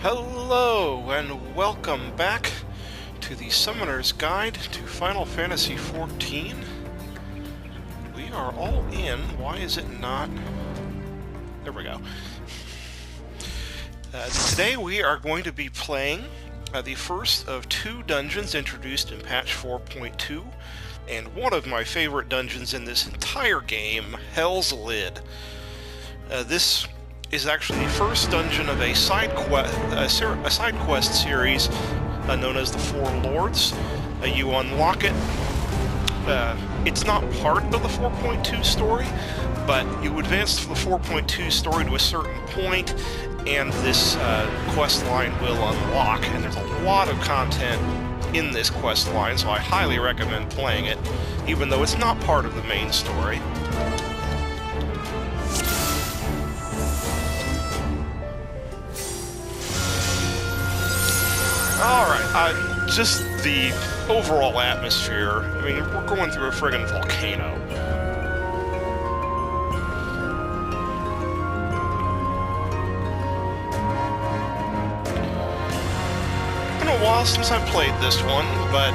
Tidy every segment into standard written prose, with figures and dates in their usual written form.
Hello, and welcome back to the Summoner's Guide to Final Fantasy XIV. We are all in. Why is it not? There we go. Today we are going to be playing the first of two dungeons introduced in patch 4.2, and one of my favorite dungeons in this entire game, Hell's Lid. This is actually the first dungeon of a side quest series known as the Four Lords. You unlock it. It's not part of the 4.2 story, but you advance the 4.2 story to a certain point, and this quest line will unlock. And there's a lot of content in this quest line, so I highly recommend playing it, even though it's not part of the main story. Alright, just the overall atmosphere. I mean, we're going through a friggin' volcano. It's been a while since I played this one, but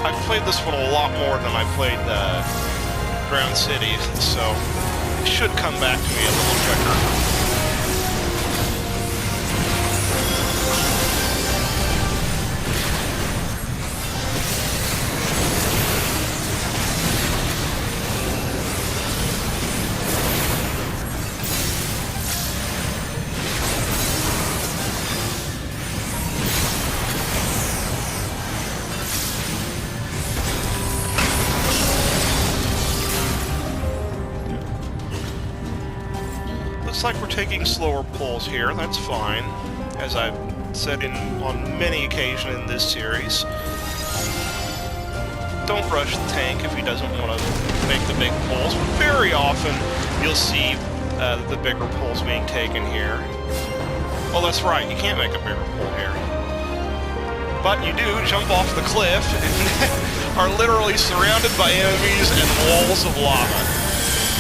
I've played this one a lot more than I played Ground City, so it should come back to me a little quicker. Looks like we're taking slower pulls here, that's fine, as I've said on many occasions in this series. Don't rush the tank if he doesn't want to make the big pulls, but very often you'll see the bigger pulls being taken here. Oh, that's right, you can't make a bigger pull here. But you do jump off the cliff and are literally surrounded by enemies and walls of lava.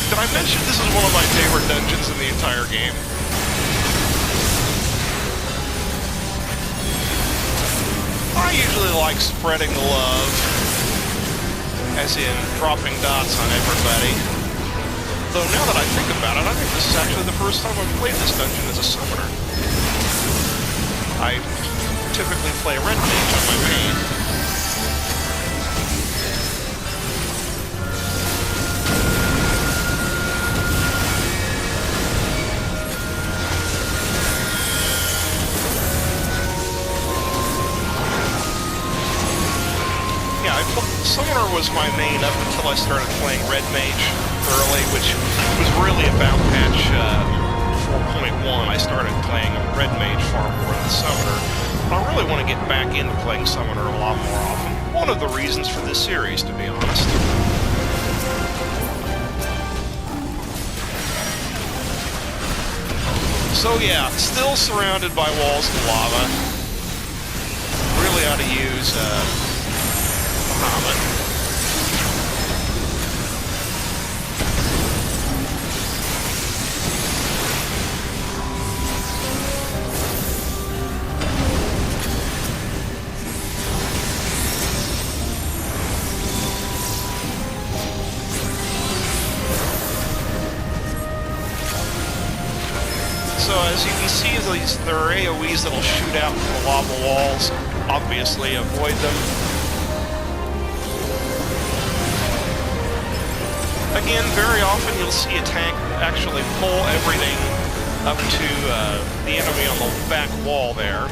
Did I mention this is one of my favorite dungeons in the entire game? I usually like spreading the love, as in dropping dots on everybody. Though now that I think about it, I think this is actually the first time I've played this dungeon as a summoner. I typically play Red Mage on my main. Summoner was my main up until I started playing Red Mage early, which was really about patch 4.1. I started playing Red Mage far more than Summoner. But I really want to get back into playing Summoner a lot more often. One of the reasons for this series, to be honest. So yeah, still surrounded by walls of lava. Really ought to use Muhammad. So as you can see, there are AoEs that'll shoot out from the lava walls. Obviously, avoid them. Again, very often you'll see a tank actually pull everything up to the enemy on the back wall there.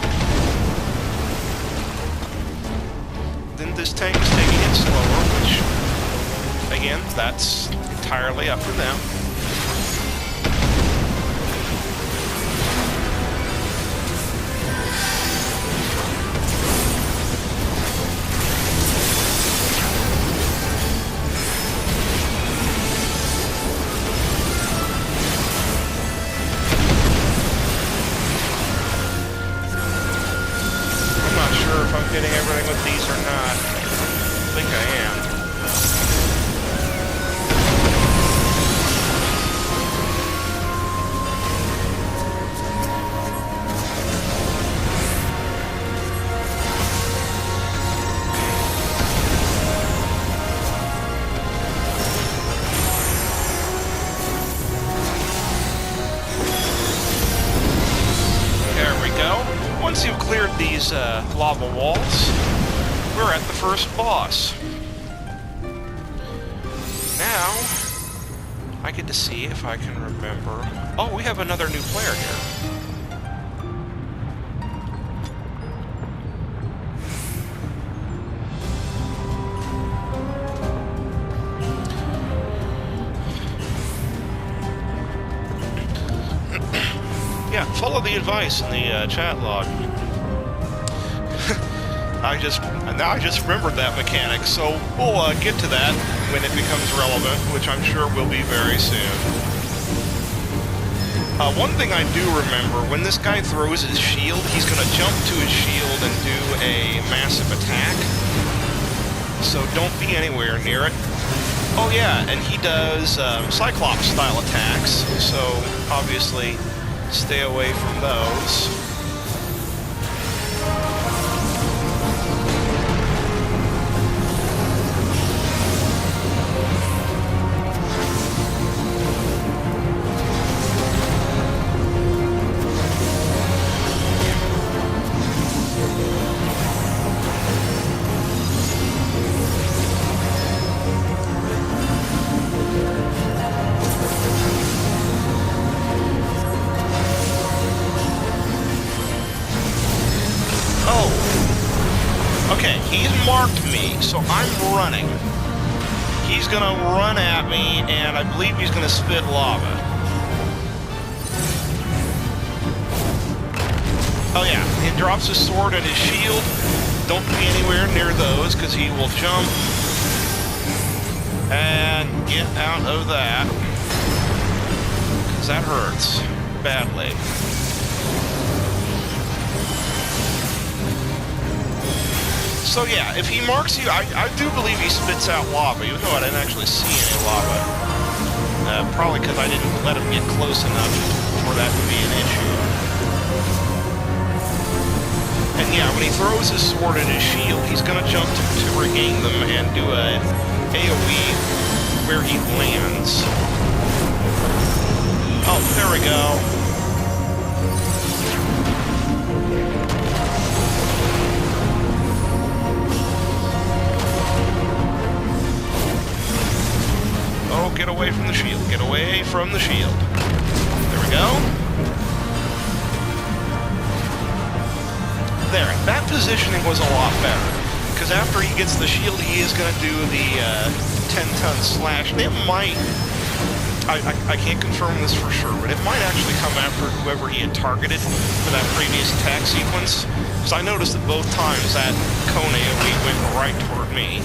Then this tank is taking it slower, which, again, that's entirely up to them. If I'm getting everything with these or not. I think I am. once you've cleared these lava walls, we're at the first boss. Now, I get to see if I can remember... Oh, we have another new player here. Yeah, follow the advice in the chat log. I just remembered that mechanic, so we'll get to that when it becomes relevant, which I'm sure will be very soon. One thing I do remember, when this guy throws his shield, he's going to jump to his shield and do a massive attack. So don't be anywhere near it. Oh yeah, and he does Cyclops-style attacks, so obviously stay away from those. Okay, he's marked me, so I'm running. He's gonna run at me, and I believe he's gonna spit lava. Oh yeah, he drops his sword and his shield. Don't be anywhere near those, because he will jump and get out of that, because that hurts badly. So yeah, if he marks you, I do believe he spits out lava, even though I didn't actually see any lava. Probably because I didn't let him get close enough for that to be an issue. And yeah, when he throws his sword and his shield, he's going to jump to regain them and do a AoE where he lands. Oh, there we go. Oh, get away from the shield. Get away from the shield. There we go. There. That positioning was a lot better. Because after he gets the shield, he is going to do the 10-ton slash. And it might... I can't confirm this for sure, but it might actually come after whoever he had targeted for that previous attack sequence. Because I noticed that both times that cone AoE went right toward me.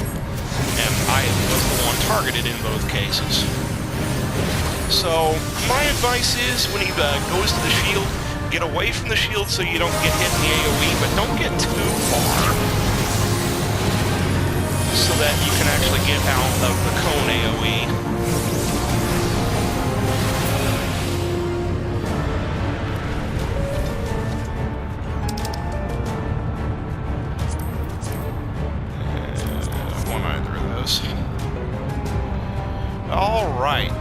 And I was the one targeted in both cases. So, my advice is, when he goes to the shield, get away from the shield so you don't get hit in the AoE, but don't get too far. So that you can actually get out of the cone AoE. All right.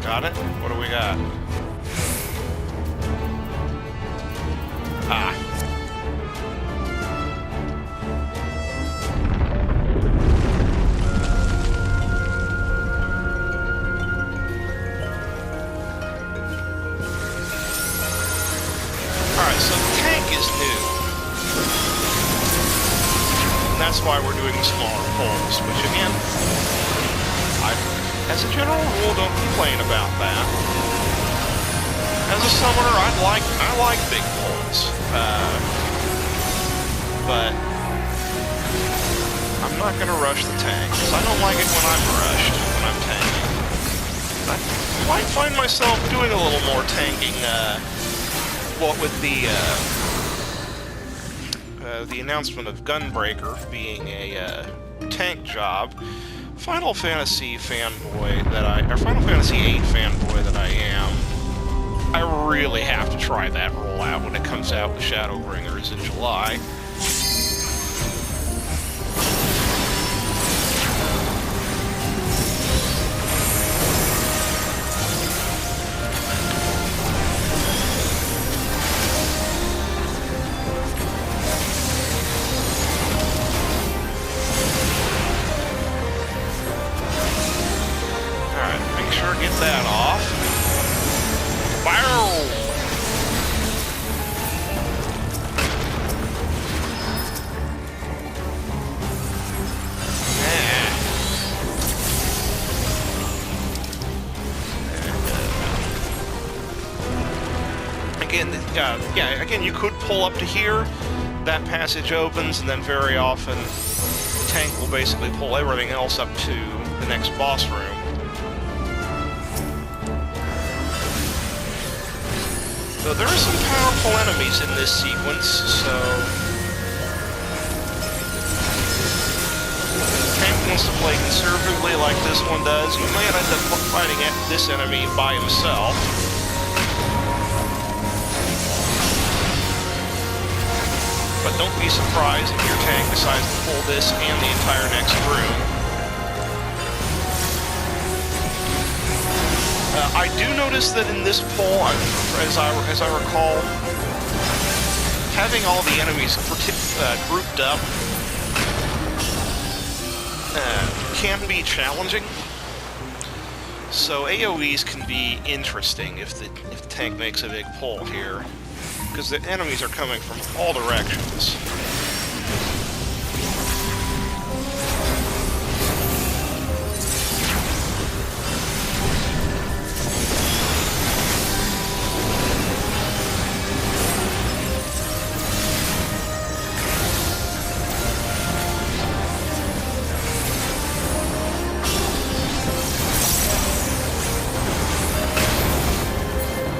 Got it? What do we got? Ah. Alright, so the tank is new. And that's why we're doing smaller holes, which again, as a general rule, don't complain about that. As a summoner, I like big holes. But I'm not gonna rush the tank, because I don't like it when I'm rushed, when I'm tanking. I might find myself doing a little more tanking, what with the announcement of Gunbreaker being a tank job, Final Fantasy fanboy that or Final Fantasy VIII fanboy that I am, I really have to try that rollout when it comes out with Shadowbringers in July. sure get that off. Bow! Again, yeah, again, you could pull up to here. That passage opens, and then very often the tank will basically pull everything else up to the next boss room. So there are some powerful enemies in this sequence, so if the tank wants to play conservatively like this one does, you might end up fighting this enemy by himself. But don't be surprised if your tank decides to pull this and the entire next room. I do notice that in this pull, as I recall, having all the enemies grouped up can be challenging. So AoEs can be interesting if the tank makes a big pull here, because the enemies are coming from all directions.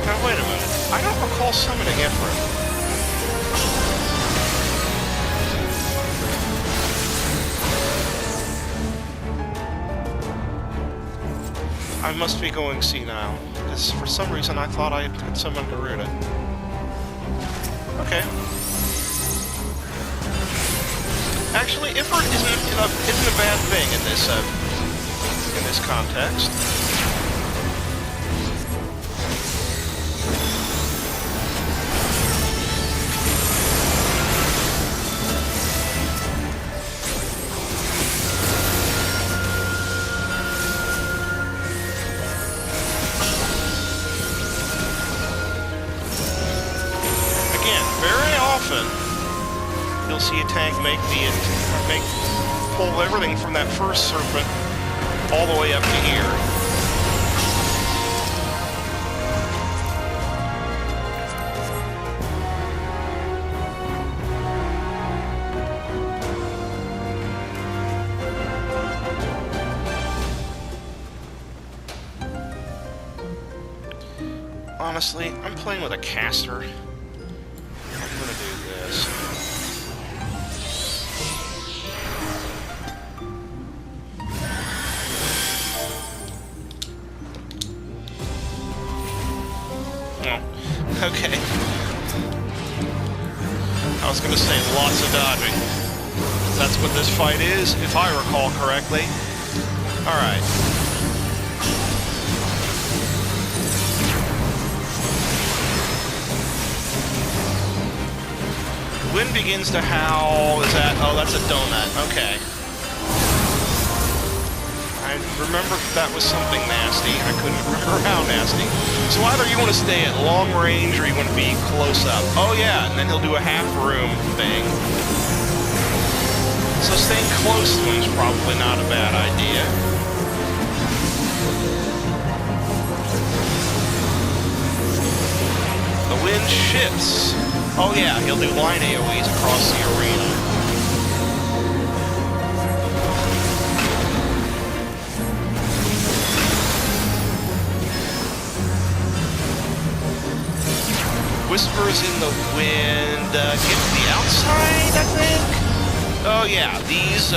Now wait a minute, I don't recall summoning Ifrit. I must be going senile, because for some reason I thought I had summoned Garuda. Okay. Actually, Ifrit isn't a bad thing in this context. You'll see a tank pull everything from that first serpent all the way up to here. Honestly, I'm playing with a caster. I'm gonna do this. Okay. I was gonna say lots of dodging. That's what this fight is, if I recall correctly. Alright. The wind begins to howl. Is that... Oh, that's a donut. Okay. I remember that was something nasty. I couldn't remember how nasty. So either you want to stay at long range or you want to be close up. Oh yeah, and then he'll do a half room thing. So staying close to him is probably not a bad idea. The wind shifts. Oh yeah, he'll do line AoEs across the arena. Whispers in the wind, get to the outside, I think? Oh yeah, these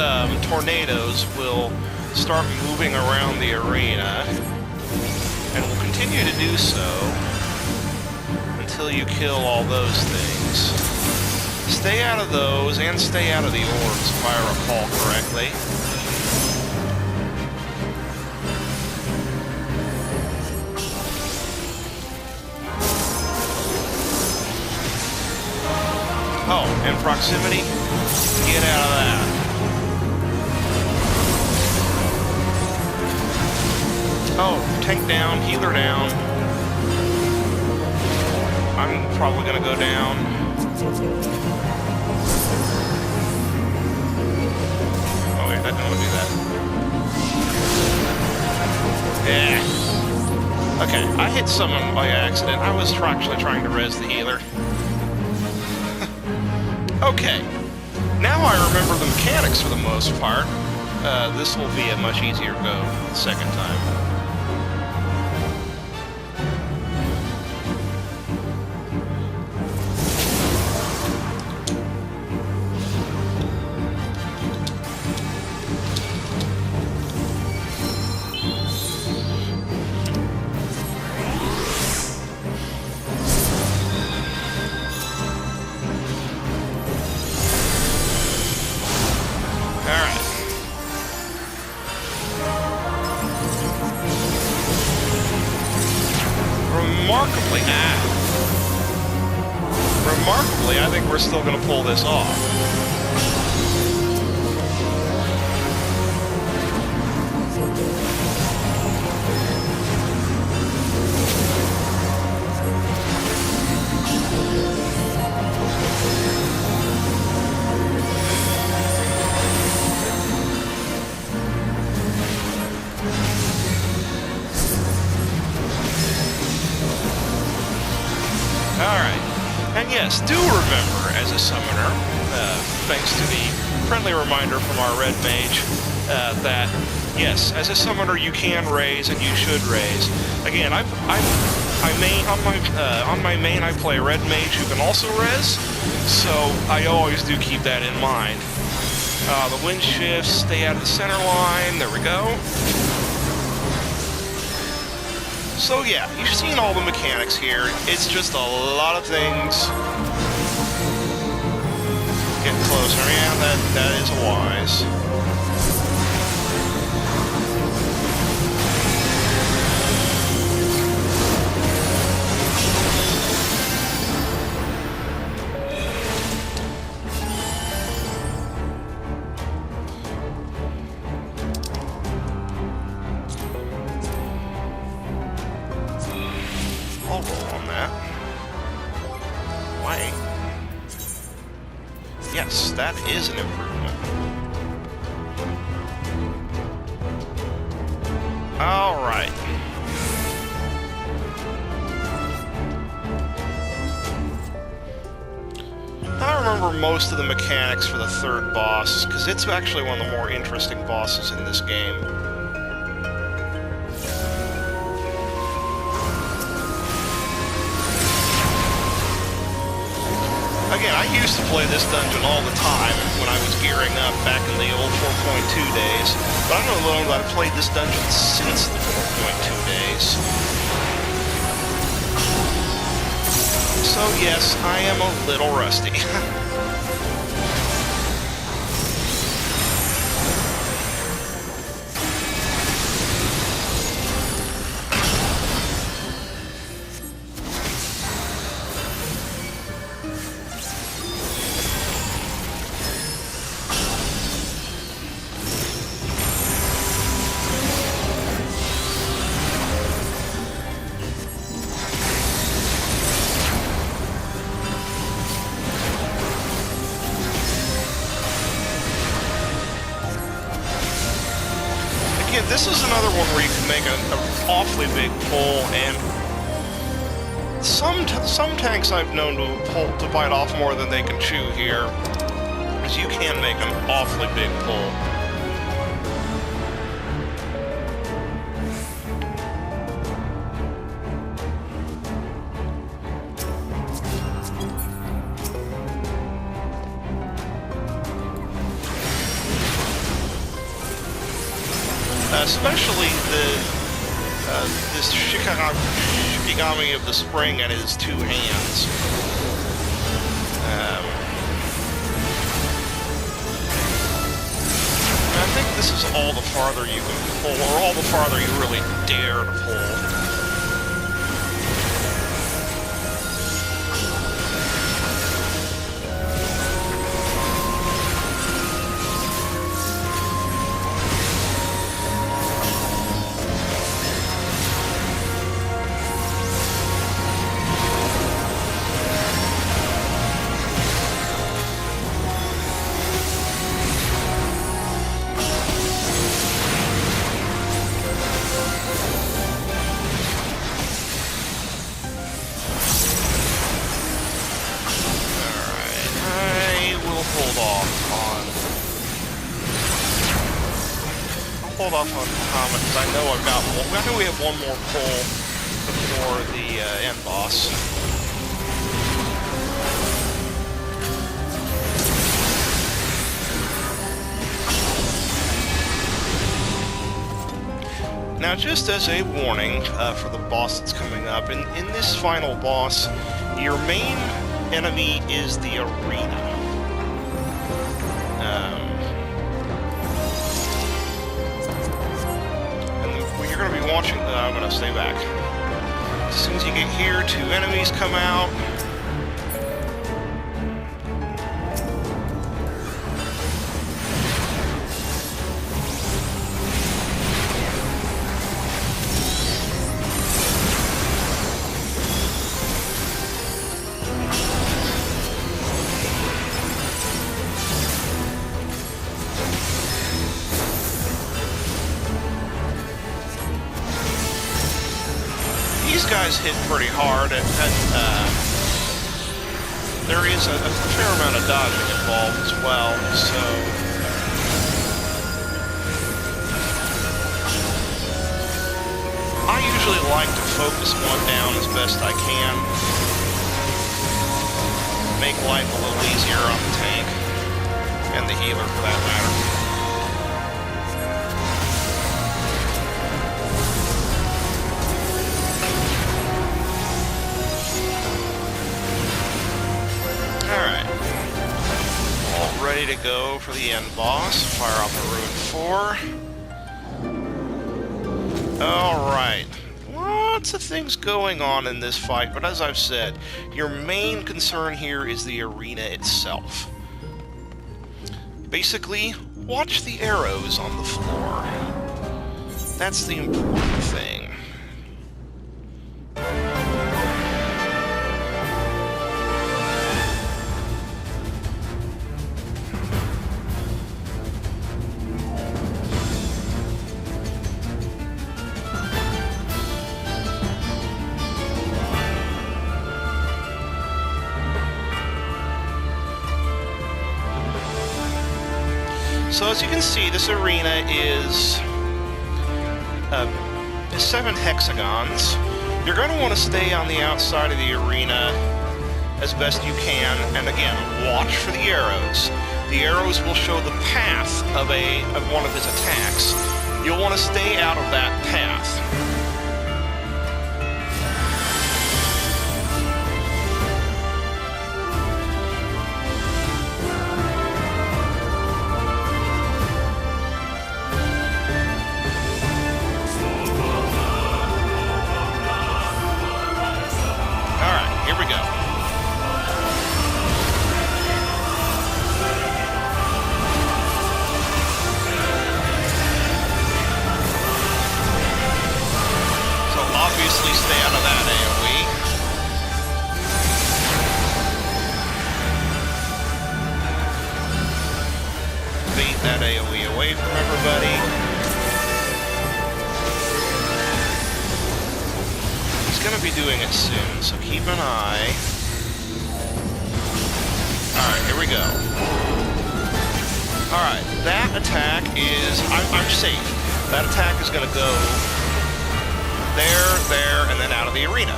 tornadoes will start moving around the arena, and will continue to do so until you kill all those things. Stay out of those, and stay out of the orbs, if I recall correctly. Oh, and proximity? Get out of that. Oh, tank down, healer down. I'm probably gonna go down. Oh wait, I didn't want to do that. Yeah. Okay, I hit someone by accident. I was actually trying to res the healer. Okay. Now I remember the mechanics for the most part. This will be a much easier go the second time. Remarkably, I think we're still going to pull this off. Alright. And yes, do remember, as a summoner, thanks to the friendly reminder from our red mage, that, yes, as a summoner you can raise and you should raise. Again, on my main I play red mage who can also res, so I always do keep that in mind. The wind shifts, stay out of the center line, there we go. So yeah, you've seen all the mechanics here. It's just a lot of things. Get closer. Yeah, that is wise. I'll roll on that. Wait. Yes, that is an improvement. Alright. I remember most of the mechanics for the third boss, because it's actually one of the more interesting bosses in this game. Again, I used to play this dungeon all the time when I was gearing up back in the old 4.2 days, but I don't know that I've played this dungeon since the 4.2 days. So yes, I am a little rusty. Again, this is another one where you can make an awfully big pull, and some tanks I've known to bite off more than they can chew here, because you can make an awfully big pull. Especially this Shikigami of the Spring and his two hands. I think this is all the farther you can pull, or all the farther you really dare to pull. hold off on comment because I know I've got one. I know we have one more pull before the end boss. Now, just as a warning for the boss that's coming up, in this final boss, your main enemy is the arena. And you're going to be watching... I'm going to stay back. As soon as you get here, 2 enemies come out. These guys hit pretty hard. There is a fair amount of dodging involved as well, so... I usually like to focus one down as best I can. Make life a little easier on the tank, and the healer for that matter. Ready to go for the end boss. Fire off the Ruin 4. Alright. Lots of things going on in this fight, but as I've said, your main concern here is the arena itself. Basically, watch the arrows on the floor. That's the important thing. So as you can see, this arena is 7 hexagons. You're going to want to stay on the outside of the arena as best you can, and again, watch for the arrows. The arrows will show the path of one of his attacks. You'll want to stay out of that path. Stay out of that AoE. Bait that AoE away from everybody. He's going to be doing it soon, so keep an eye. Alright, here we go. Alright, that attack is... I'm safe. That attack is going to go... there, and then out of the arena.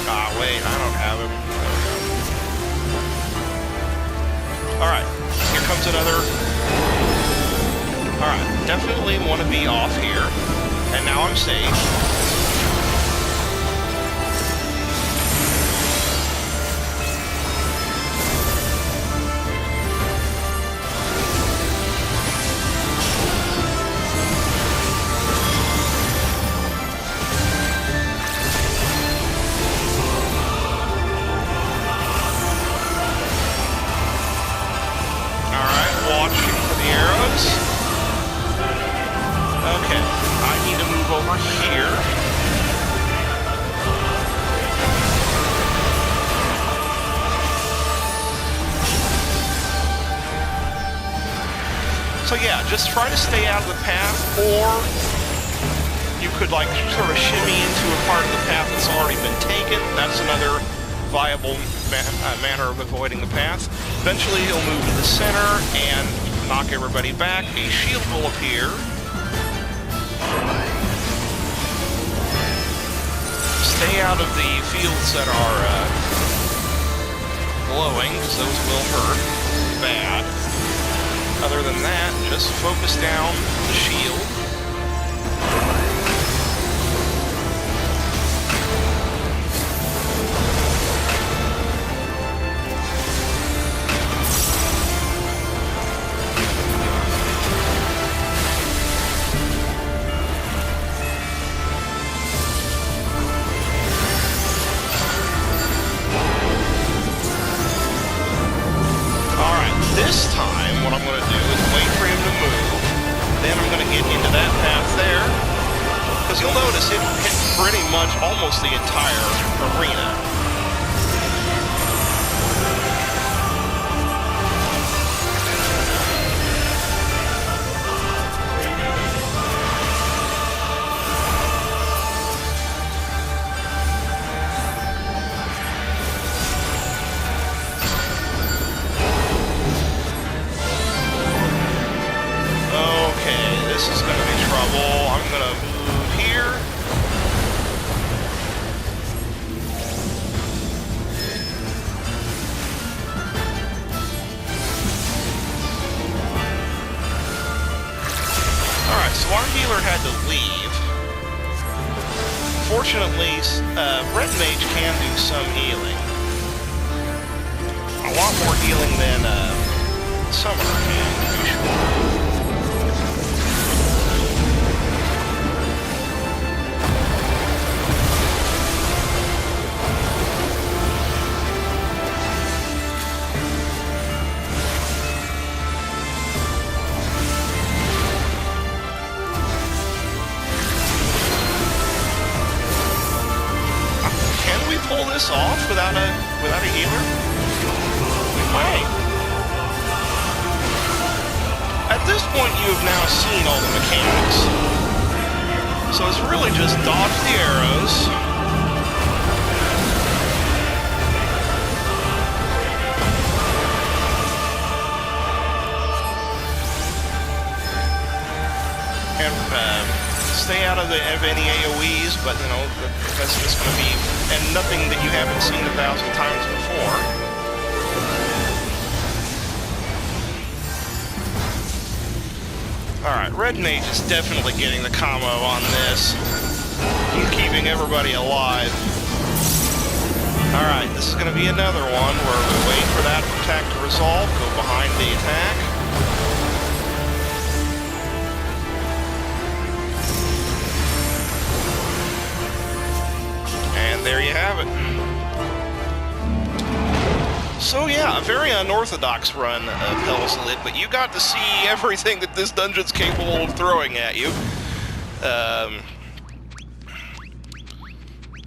Ah, wait, I don't have him. Alright, here comes another... Alright, definitely want to be off here. And now I'm safe. Okay, I need to move over here. So yeah, just try to stay out of the path, or you could like sort of shimmy into a part of the path that's already been taken. That's another viable manner of avoiding the path. Eventually he'll move to the center and knock everybody back. A shield will appear. Stay out of the fields that are glowing, because those will hurt bad. Other than that, just focus down the shield. This time, what I'm going to do is wait for him to move, then I'm going to get into that path there, because you'll notice it hit pretty much almost the entire arena. This is going to be trouble. I'm going to move here. Alright, so our healer had to leave. Fortunately, Red Mage can do some healing. A lot more healing than Summoner can, to be sure. Pull this off without a healer? We might. At this point, you have now seen all the mechanics. So it's really just dodge the arrows. And stay out of any AoEs, but you know, that's just going to be, and nothing that you haven't seen 1,000 times before. Alright, Red Mage is definitely getting the combo on this. He's keeping everybody alive. Alright, this is going to be another one where we wait for that attack to resolve, go behind the attack. And there you have it. So yeah, a very unorthodox run of Hell's Lid, but you got to see everything that this dungeon's capable of throwing at you.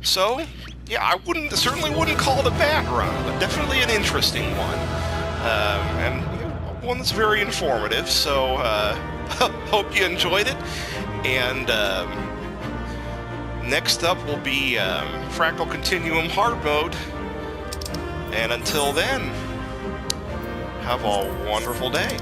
So, yeah, I certainly wouldn't call it a bad run, but definitely an interesting one. And you know, one that's very informative, so hope you enjoyed it. And next up will be Fractal Continuum Hard Mode. And until then, have a wonderful day.